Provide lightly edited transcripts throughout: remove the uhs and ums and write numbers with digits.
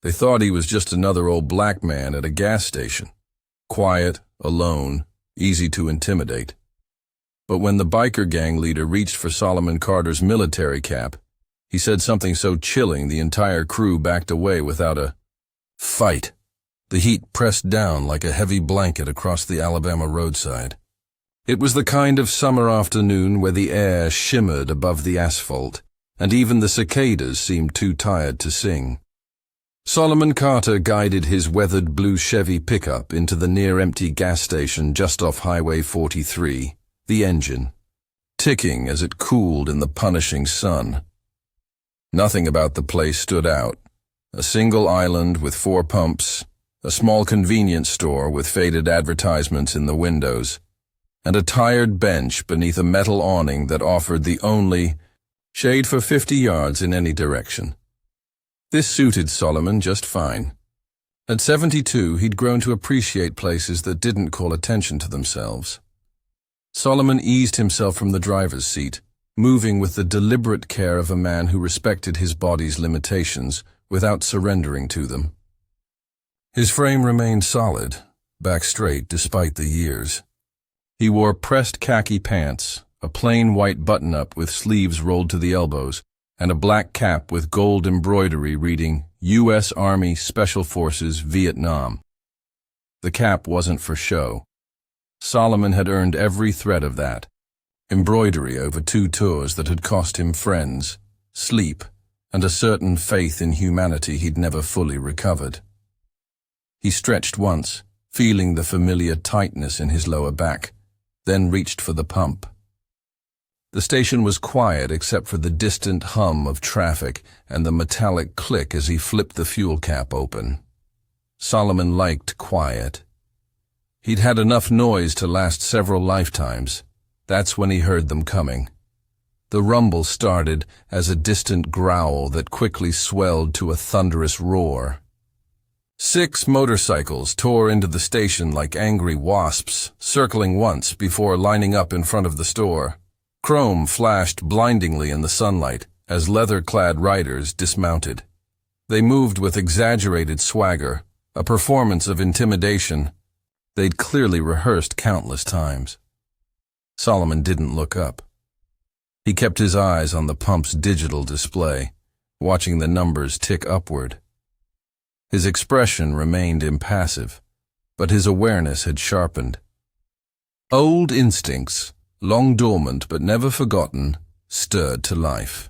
They thought he was just another old black man at a gas station. Quiet, alone, easy to intimidate. But when the biker gang leader reached for Solomon Carter's military cap, he said something so chilling the entire crew backed away without a fight. The heat pressed down like a heavy blanket across the Alabama roadside. It was the kind of summer afternoon where the air shimmered above the asphalt, and even the cicadas seemed too tired to sing. Solomon Carter guided his weathered blue Chevy pickup into the near-empty gas station just off Highway 43, the engine ticking as it cooled in the punishing sun. Nothing about the place stood out. A single island with 4 pumps, a small convenience store with faded advertisements in the windows, and a tired bench beneath a metal awning that offered the only shade for 50 yards in any direction. This suited Solomon just fine. At 72, he'd grown to appreciate places that didn't call attention to themselves. Solomon eased himself from the driver's seat, moving with the deliberate care of a man who respected his body's limitations without surrendering to them. His frame remained solid, back straight despite the years. He wore pressed khaki pants, a plain white button-up with sleeves rolled to the elbows, and a black cap with gold embroidery reading U.S. Army Special Forces Vietnam. The cap wasn't for show. Solomon had earned every thread of that. Embroidery over 2 tours that had cost him friends, sleep, and a certain faith in humanity he'd never fully recovered. He stretched once, feeling the familiar tightness in his lower back, then reached for the pump. The station was quiet except for the distant hum of traffic and the metallic click as he flipped the fuel cap open. Solomon liked quiet. He'd had enough noise to last several lifetimes. That's when he heard them coming. The rumble started as a distant growl that quickly swelled to a thunderous roar. 6 motorcycles tore into the station like angry wasps, circling once before lining up in front of the store. Chrome flashed blindingly in the sunlight as leather-clad riders dismounted. They moved with exaggerated swagger, a performance of intimidation they'd clearly rehearsed countless times. Solomon didn't look up. He kept his eyes on the pump's digital display, watching the numbers tick upward. His expression remained impassive, but his awareness had sharpened. Old instincts, long dormant but never forgotten, stirred to life.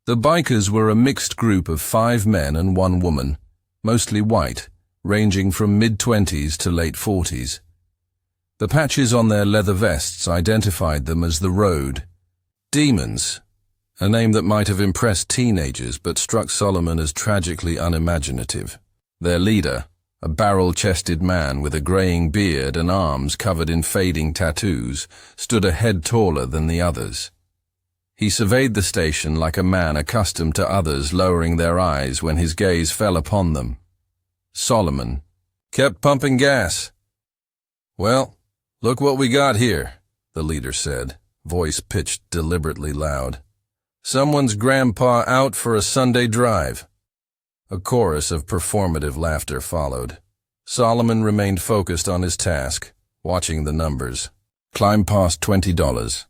The bikers were a mixed group of 5 men and 1 woman, mostly white, ranging from mid-20s to late 40s. The patches on their leather vests identified them as the Road Demons, a name that might have impressed teenagers but struck Solomon as tragically unimaginative. Their leader, a barrel-chested man with a graying beard and arms covered in fading tattoos, stood a head taller than the others. He surveyed the station like a man accustomed to others lowering their eyes when his gaze fell upon them. Solomon kept pumping gas. "Well, look what we got here," the leader said, voice pitched deliberately loud. "Someone's grandpa out for a Sunday drive." A chorus of performative laughter followed. Solomon remained focused on his task, watching the numbers. Climbed past $20.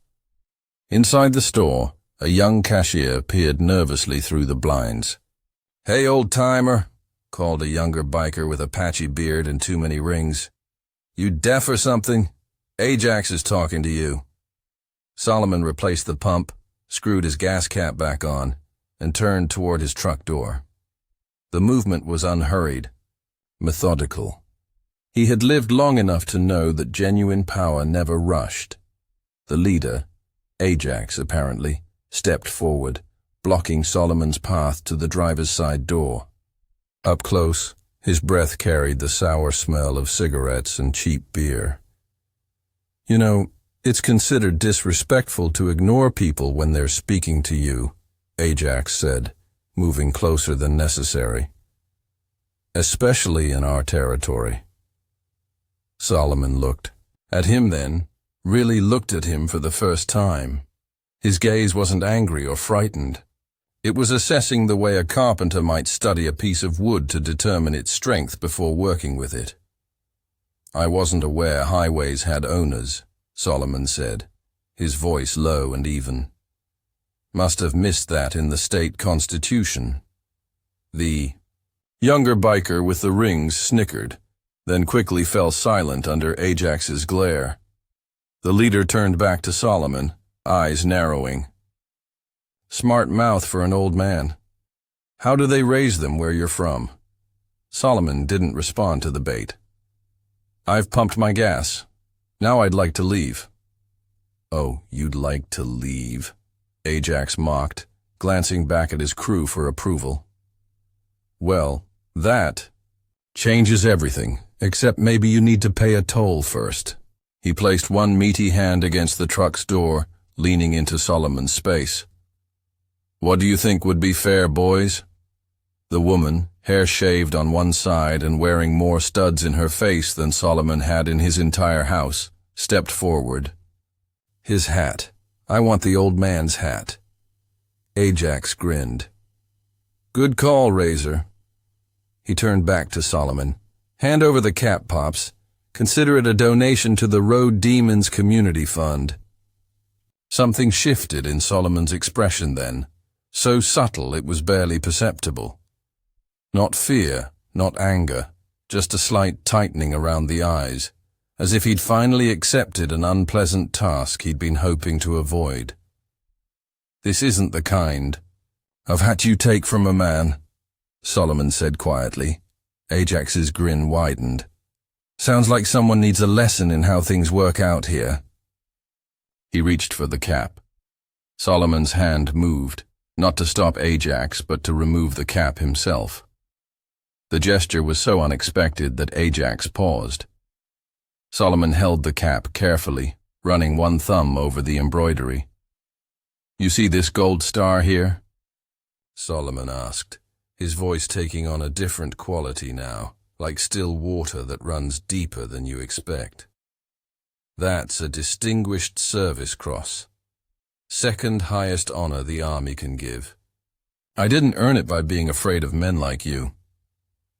Inside the store, a young cashier peered nervously through the blinds. "Hey, old-timer," called a younger biker with a patchy beard and too many rings. "You deaf or something? Ajax is talking to you." Solomon replaced the pump, screwed his gas cap back on, and turned toward his truck door. The movement was unhurried, methodical. He had lived long enough to know that genuine power never rushed. The leader, Ajax apparently, stepped forward, blocking Solomon's path to the driver's side door. Up close, his breath carried the sour smell of cigarettes and cheap beer. "You know, it's considered disrespectful to ignore people when they're speaking to you," Ajax said, moving closer than necessary. "Especially in our territory." Solomon looked. At him then, really looked at him for the first time. His gaze wasn't angry or frightened. It was assessing the way a carpenter might study a piece of wood to determine its strength before working with it. "I wasn't aware highways had owners," Solomon said, his voice low and even. "Must have missed that in the state constitution." The younger biker with the rings snickered, then quickly fell silent under Ajax's glare. The leader turned back to Solomon, eyes narrowing. "Smart mouth for an old man. How do they raise them where you're from?" Solomon didn't respond to the bait. "I've pumped my gas. Now I'd like to leave." "Oh, you'd like to leave?" Ajax mocked, glancing back at his crew for approval. "Well, that changes everything, except maybe you need to pay a toll first." He placed one meaty hand against the truck's door, leaning into Solomon's space. "What do you think would be fair, boys?" The woman, hair shaved on one side and wearing more studs in her face than Solomon had in his entire house, stepped forward. "His hat. I want the old man's hat." Ajax grinned. "Good call, Razor." He turned back to Solomon. "Hand over the cap, Pops. Consider it a donation to the Road Demons Community Fund." Something shifted in Solomon's expression then, so subtle it was barely perceptible. Not fear, not anger, just a slight tightening around the eyes, as if he'd finally accepted an unpleasant task he'd been hoping to avoid. "This isn't the kind of hat you take from a man," Solomon said quietly. Ajax's grin widened. "Sounds like someone needs a lesson in how things work out here." He reached for the cap. Solomon's hand moved, not to stop Ajax, but to remove the cap himself. The gesture was so unexpected that Ajax paused. Solomon held the cap carefully, running one thumb over the embroidery. "You see this gold star here?" Solomon asked, his voice taking on a different quality now, like still water that runs deeper than you expect. "That's a Distinguished Service Cross. Second highest honor the Army can give. I didn't earn it by being afraid of men like you."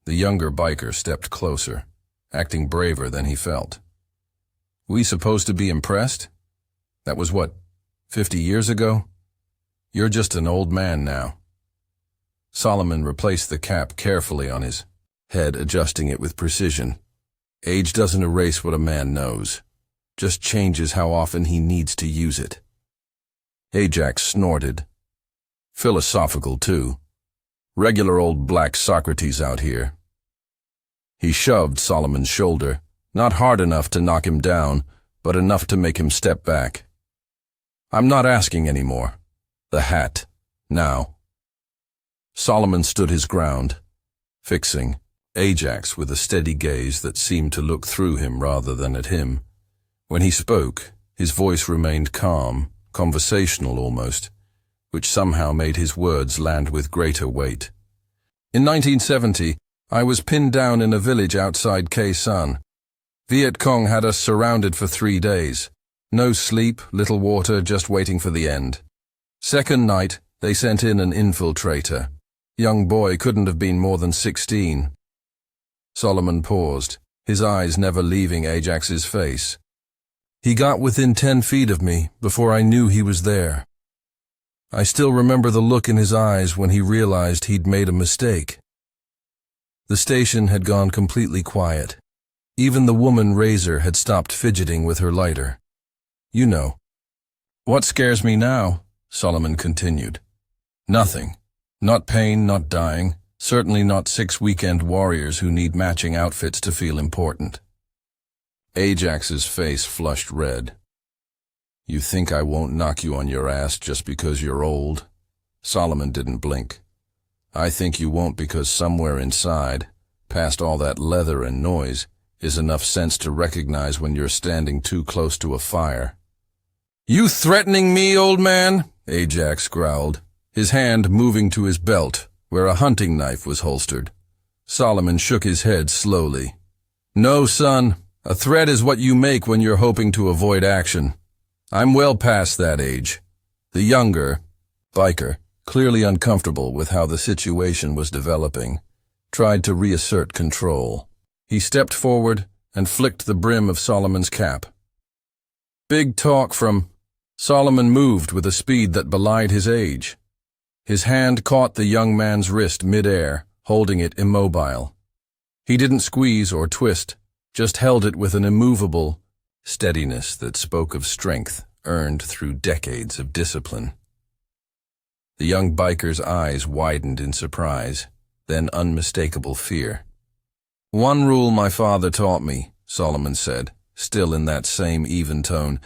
The younger biker stepped closer, acting braver than he felt. "We supposed to be impressed? That was what, 50 years ago? You're just an old man now." Solomon replaced the cap carefully on his head, adjusting it with precision. Age doesn't erase what a man knows, just changes how often he needs to use it. Ajax snorted. "Philosophical, too. Regular old black Socrates out here." He shoved Solomon's shoulder, not hard enough to knock him down, but enough to make him step back. "I'm not asking anymore. The hat. Now." Solomon stood his ground, fixing Ajax with a steady gaze that seemed to look through him rather than at him. When he spoke, his voice remained calm, conversational almost, which somehow made his words land with greater weight. "In 1970, I was pinned down in a village outside Khe-Sanh. Viet Cong had us surrounded for 3 days. No sleep, little water, just waiting for the end. Second night, they sent in an infiltrator. Young boy couldn't have been more than 16. Solomon paused, his eyes never leaving Ajax's face. "He got within 10 feet of me before I knew he was there. I still remember the look in his eyes when he realized he'd made a mistake." The station had gone completely quiet. Even the woman Razor had stopped fidgeting with her lighter. "You know." "What scares me now?" Solomon continued. "Nothing. Not pain, not dying. Certainly not 6 weekend warriors who need matching outfits to feel important." Ajax's face flushed red. "You think I won't knock you on your ass just because you're old?" Solomon didn't blink. "I think you won't because somewhere inside, past all that leather and noise, is enough sense to recognize when you're standing too close to a fire." "You threatening me, old man?" Ajax growled, his hand moving to his belt, where a hunting knife was holstered. Solomon shook his head slowly. "No, son. A threat is what you make when you're hoping to avoid action. I'm well past that age." The younger biker clearly uncomfortable with how the situation was developing, tried to reassert control. He stepped forward and flicked the brim of Solomon's cap. Big talk from... Solomon moved with a speed that belied his age. His hand caught the young man's wrist mid-air, holding it immobile. He didn't squeeze or twist, just held it with an immovable steadiness that spoke of strength earned through decades of discipline. The young biker's eyes widened in surprise, then unmistakable fear. "One rule my father taught me," Solomon said, still in that same even tone.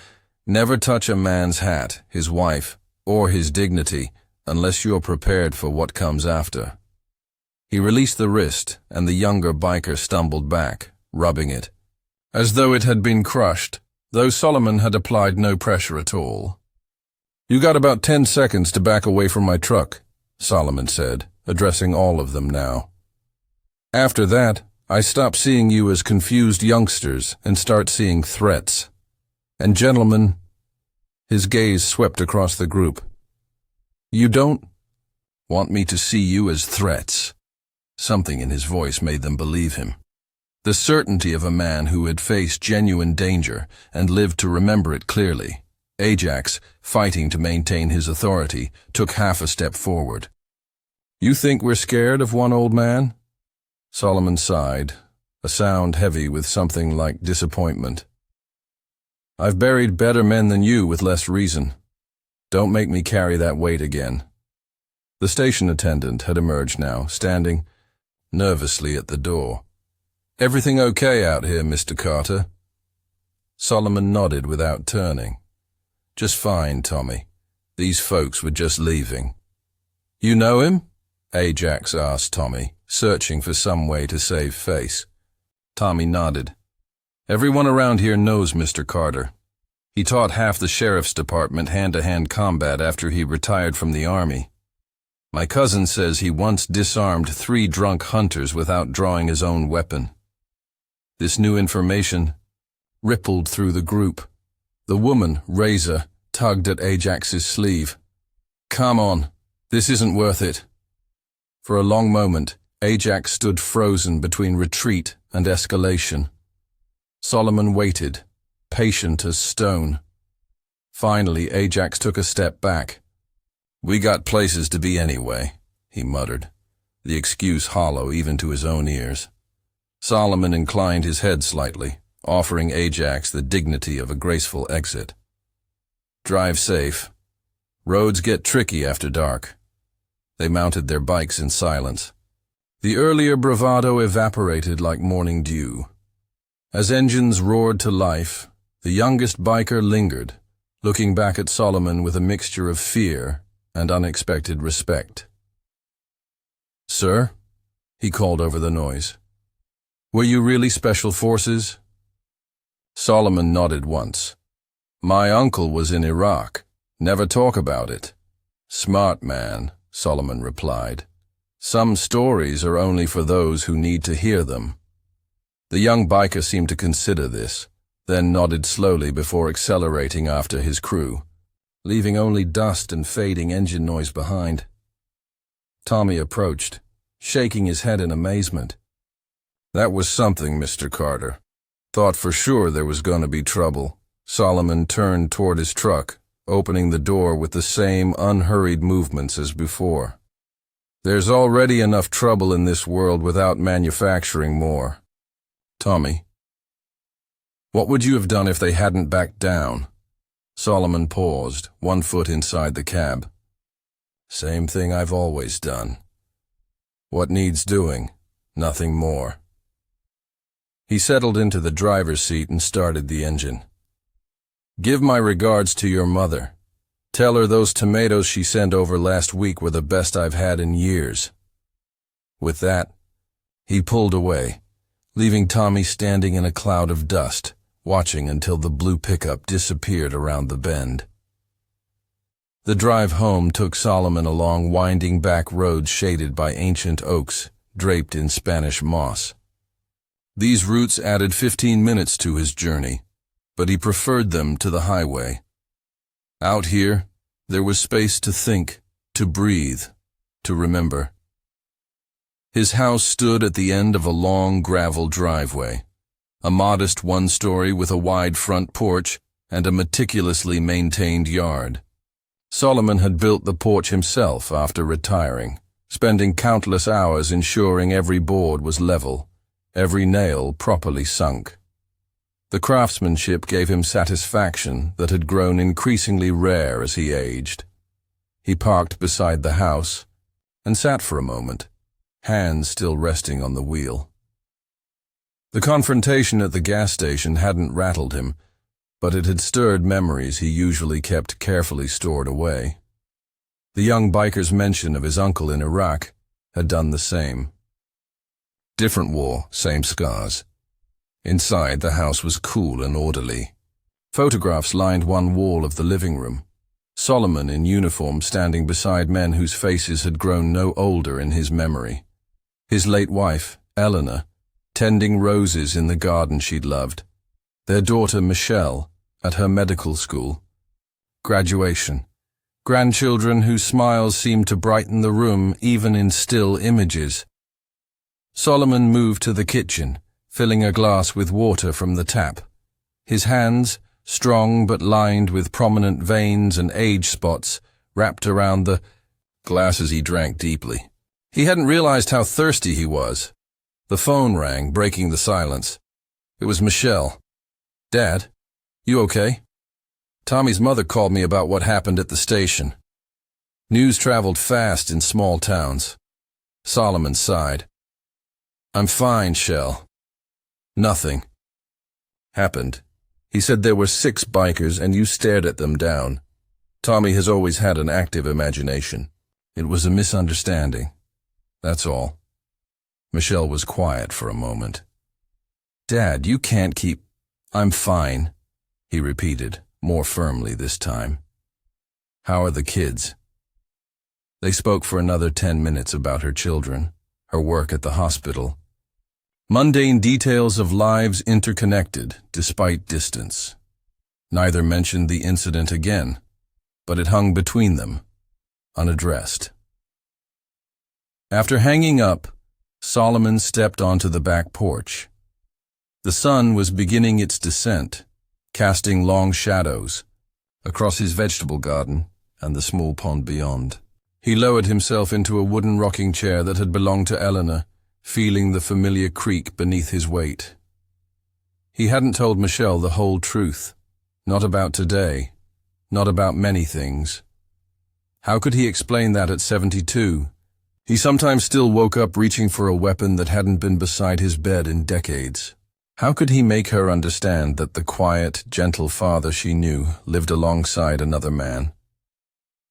"Never touch a man's hat, his wife, or his dignity, unless you're prepared for what comes after." He released the wrist, and the younger biker stumbled back, rubbing it, as though it had been crushed, though Solomon had applied no pressure at all. "You got about 10 seconds to back away from my truck," Solomon said, addressing all of them now. "After that, I stop seeing you as confused youngsters and start seeing threats. And gentlemen," his gaze swept across the group, "you don't want me to see you as threats." Something in his voice made them believe him. The certainty of a man who had faced genuine danger and lived to remember it clearly. Ajax, fighting to maintain his authority, took half a step forward. "You think we're scared of one old man?" Solomon sighed, a sound heavy with something like disappointment. "I've buried better men than you with less reason. Don't make me carry that weight again." The station attendant had emerged now, standing nervously at the door. "Everything okay out here, Mr. Carter?" Solomon nodded without turning. "Just fine, Tommy. These folks were just leaving." "You know him?" Ajax asked Tommy, searching for some way to save face. Tommy nodded. "Everyone around here knows Mr. Carter. He taught half the sheriff's department hand-to-hand combat after he retired from the army. My cousin says he once disarmed 3 drunk hunters without drawing his own weapon." This new information rippled through the group. The woman, Razor, tugged at Ajax's sleeve. "Come on, this isn't worth it." For a long moment, Ajax stood frozen between retreat and escalation. Solomon waited, patient as stone. Finally, Ajax took a step back. "We got places to be anyway," he muttered, the excuse hollow even to his own ears. Solomon inclined his head slightly, offering Ajax the dignity of a graceful exit. "Drive safe. Roads get tricky after dark." They mounted their bikes in silence. The earlier bravado evaporated like morning dew. As engines roared to life, the youngest biker lingered, looking back at Solomon with a mixture of fear and unexpected respect. "Sir?" he called over the noise. "Were you really special forces?" Solomon nodded once. "My uncle was in Iraq. Never talk about it." "Smart man," Solomon replied. "Some stories are only for those who need to hear them." The young biker seemed to consider this, then nodded slowly before accelerating after his crew, leaving only dust and fading engine noise behind. Tommy approached, shaking his head in amazement. "That was something, Mr. Carter. Thought for sure there was going to be trouble." Solomon turned toward his truck, opening the door with the same unhurried movements as before. "There's already enough trouble in this world without manufacturing more." "Tommy, what would you have done if they hadn't backed down?" Solomon paused, one foot inside the cab. "Same thing I've always done. What needs doing? Nothing more." He settled into the driver's seat and started the engine. "Give my regards to your mother. Tell her those tomatoes she sent over last week were the best I've had in years." With that, he pulled away, leaving Tommy standing in a cloud of dust, watching until the blue pickup disappeared around the bend. The drive home took Solomon along winding back roads shaded by ancient oaks, draped in Spanish moss. These routes added 15 minutes to his journey, but he preferred them to the highway. Out here, there was space to think, to breathe, to remember. His house stood at the end of a long gravel driveway, a modest one-story with a wide front porch and a meticulously maintained yard. Solomon had built the porch himself after retiring, spending countless hours ensuring every board was level, every nail properly sunk. The craftsmanship gave him satisfaction that had grown increasingly rare as he aged. He parked beside the house and sat for a moment, hands still resting on the wheel. The confrontation at the gas station hadn't rattled him, but it had stirred memories he usually kept carefully stored away. The young biker's mention of his uncle in Iraq had done the same. Different war, same scars. Inside, the house was cool and orderly. Photographs lined one wall of the living room. Solomon in uniform standing beside men whose faces had grown no older in his memory. His late wife, Eleanor, tending roses in the garden she'd loved. Their daughter, Michelle, at her medical school. Graduation. Grandchildren whose smiles seemed to brighten the room even in still images. Solomon moved to the kitchen, filling a glass with water from the tap. His hands, strong but lined with prominent veins and age spots, wrapped around the glass as he drank deeply. He hadn't realized how thirsty he was. The phone rang, breaking the silence. It was Michelle. "Dad, you okay?" Tommy's mother called me about what happened at the station. News traveled fast in small towns. Solomon sighed. "I'm fine, Shell. Nothing happened." He said there were 6 bikers and you stared at them down. Tommy has always had an active imagination. It was a misunderstanding. That's all. Michelle was quiet for a moment. "Dad, you can't keep—" "I'm fine," he repeated, more firmly this time. "How are the kids?" They spoke for another 10 minutes about her children, her work at the hospital. Mundane details of lives interconnected despite distance. Neither mentioned the incident again, but it hung between them, unaddressed. After hanging up, Solomon stepped onto the back porch. The sun was beginning its descent, casting long shadows across his vegetable garden and the small pond beyond. He lowered himself into a wooden rocking chair that had belonged to Eleanor, feeling the familiar creak beneath his weight. He hadn't told Michelle the whole truth, not about today, not about many things. How could he explain that at 72? He sometimes still woke up reaching for a weapon that hadn't been beside his bed in decades. How could he make her understand that the quiet, gentle father she knew lived alongside another man?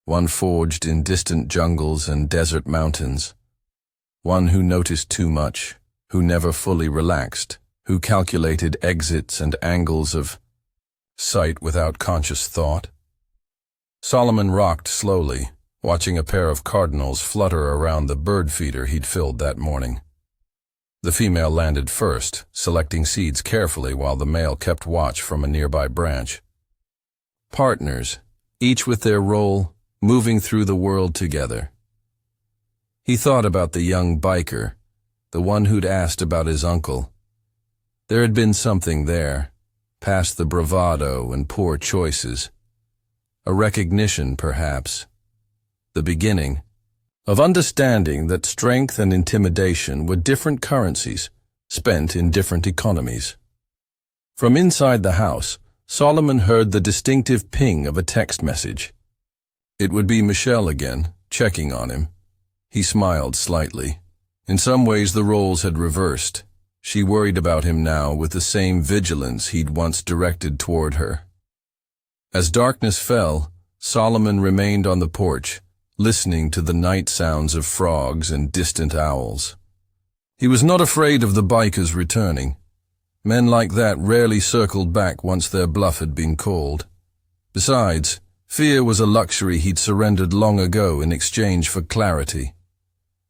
One forged in distant jungles and desert mountains. One who noticed too much, who never fully relaxed, who calculated exits and angles of sight without conscious thought. Solomon rocked slowly, watching a pair of cardinals flutter around the bird feeder he'd filled that morning. The female landed first, selecting seeds carefully while the male kept watch from a nearby branch. Partners, each with their role, moving through the world together. He thought about the young biker, the one who'd asked about his uncle. There had been something there, past the bravado and poor choices. A recognition, perhaps. The beginning of understanding that strength and intimidation were different currencies, spent in different economies. From inside the house, Solomon heard the distinctive ping of a text message. It would be Michelle again, checking on him. He smiled slightly. In some ways the roles had reversed. She worried about him now with the same vigilance he'd once directed toward her. As darkness fell, Solomon remained on the porch, listening to the night sounds of frogs and distant owls. He was not afraid of the bikers returning. Men like that rarely circled back once their bluff had been called. Besides, fear was a luxury he'd surrendered long ago in exchange for clarity.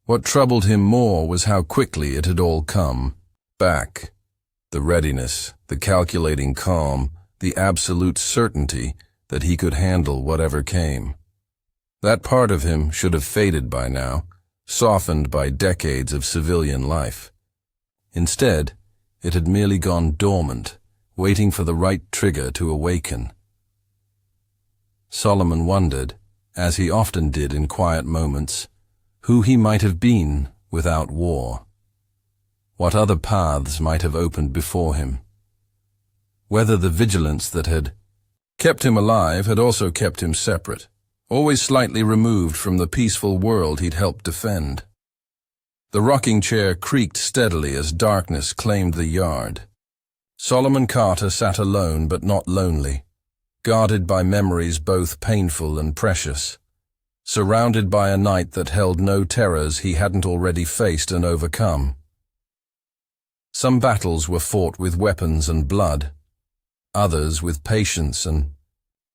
What troubled him more was how quickly it had all come back. The readiness, the calculating calm, the absolute certainty that he could handle whatever came. That part of him should have faded by now, softened by decades of civilian life. Instead, it had merely gone dormant, waiting for the right trigger to awaken. Solomon wondered, as he often did in quiet moments, who he might have been without war. What other paths might have opened before him. Whether the vigilance that had kept him alive had also kept him separate, always slightly removed from the peaceful world he'd helped defend. The rocking chair creaked steadily as darkness claimed the yard. Solomon Carter sat alone but not lonely, guarded by memories both painful and precious, surrounded by a night that held no terrors he hadn't already faced and overcome. Some battles were fought with weapons and blood, others with patience and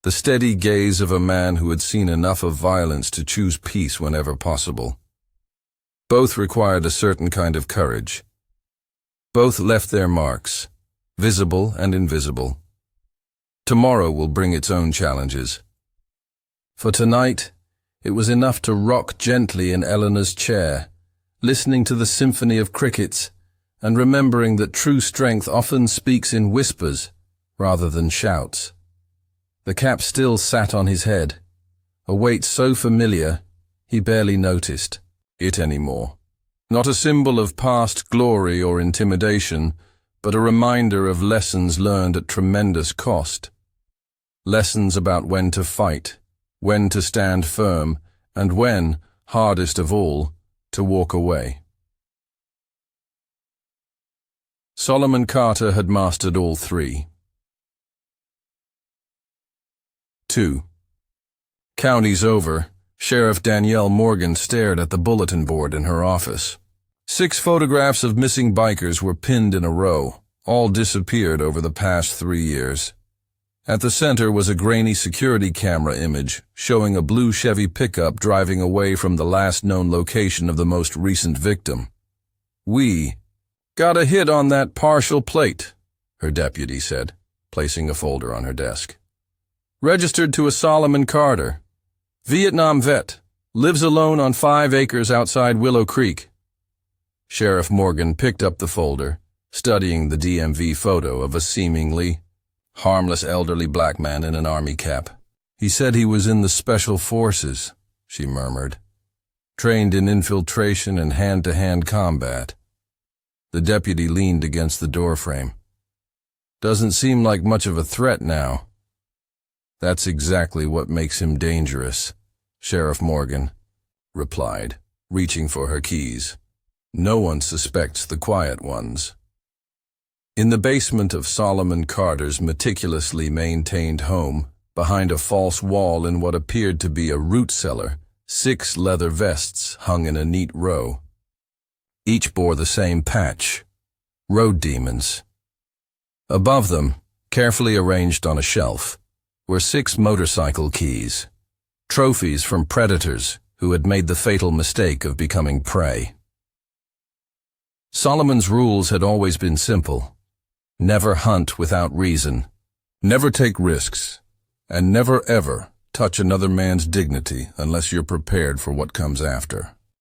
the steady gaze of a man who had seen enough of violence to choose peace whenever possible. Both required a certain kind of courage. Both left their marks, visible and invisible. Tomorrow will bring its own challenges. For tonight, it was enough to rock gently in Eleanor's chair, listening to the symphony of crickets and remembering that true strength often speaks in whispers rather than shouts. The cap still sat on his head, a weight so familiar he barely noticed it anymore. Not a symbol of past glory or intimidation, but a reminder of lessons learned at tremendous cost. Lessons about when to fight, when to stand firm, and when, hardest of all, to walk away. Solomon Carter had mastered all three. 2. Counties over, Sheriff Danielle Morgan stared at the bulletin board in her office. 6 photographs of missing bikers were pinned in a row, all disappeared over the past 3 years. At the center was a grainy security camera image showing a blue Chevy pickup driving away from the last known location of the most recent victim. "We got a hit on that partial plate," her deputy said, placing a folder on her desk. "Registered to a Solomon Carter. Vietnam vet. Lives alone on 5 acres outside Willow Creek." Sheriff Morgan picked up the folder, studying the DMV photo of a seemingly harmless elderly black man in an army cap. "He said he was in the Special Forces," she murmured. "Trained in infiltration and hand-to-hand combat." The deputy leaned against the doorframe. "Doesn't seem like much of a threat now." "That's exactly what makes him dangerous," Sheriff Morgan replied, reaching for her keys. "No one suspects the quiet ones." In the basement of Solomon Carter's meticulously maintained home, behind a false wall in what appeared to be a root cellar, 6 leather vests hung in a neat row. Each bore the same patch: Road Demons. Above them, carefully arranged on a shelf, were 6 motorcycle keys, trophies from predators who had made the fatal mistake of becoming prey. Solomon's rules had always been simple: never hunt without reason, never take risks, and never ever touch another man's dignity unless you're prepared for what comes after.